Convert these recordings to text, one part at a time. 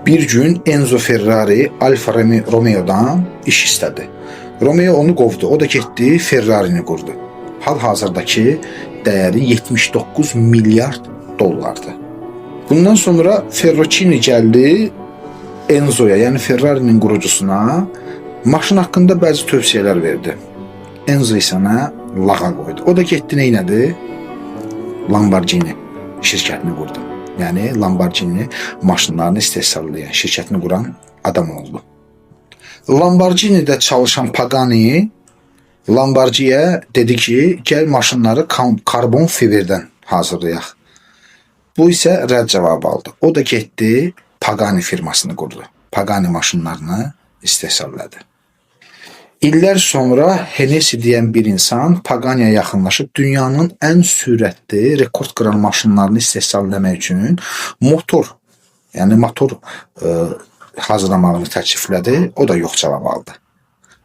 Bir gün Enzo Ferrari Alfa Romeo'dan iş istədi. Romeo onu qovdu. O da getdi Ferrari'ni qurdu. Hal-hazırdakı dəyəri 79 milyard dollardır. Bundan sonra Ferruccio gəldi Enzo'ya, yəni Ferrari'nin qurucusuna maşın haqqında bəzi tövsiyələr verdi. Enzo isə lağa qoydu. O da getdi neynədi? Lamborghini şirkətini qurdu. Yəni Lamborghini maşınlarını istehsallayan şirkətini quran adam oldu. Lamborghini'də çalışan Pagani Lamborghini'yə dedi ki, gəl maşınları karbon fiberdən hazırlayaq. Bu isə rədd cavabı aldı. O da getdi Pagani firmasını qurdu. Pagani maşınlarını istehsalladı. İllər sonra Hennessy deyən bir insan Pagani'yə yaxınlaşıb dünyanın ən sürətli rekord qıran maşınlarını istehsallamaq üçün motor hazırlamağını təkliflədi. O da yox cavab aldı.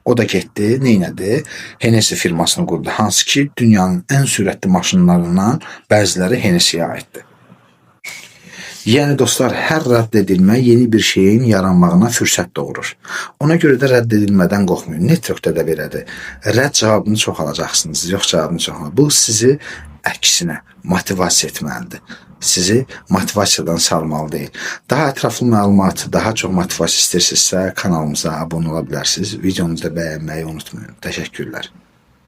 O da getdi, neynədi? Hennessy firmasını qurdu. Hansı ki, dünyanın ən sürətli maşınlarından bəziləri Hennessy'yə aiddir. Yəni dostlar, hər rədd edilmə yeni bir şeyin yaranmağına fürsət doğurur. Ona görə də rədd edilmədən qorxmayın. Networkdə də belədir. Rədd cavabını çox alacaqsınız, yox cavabını çox alacaqsınız. Bu sizi əksinə motivasiya etməlidir. Sizi motivasiyadan salmalı deyil. Daha ətraflı məlumat, daha çox motivasiya istəyirsinizsə kanalımıza abunə ola bilərsiniz. Videomuzu da bəyənməyi unutmayın. Təşəkkürlər.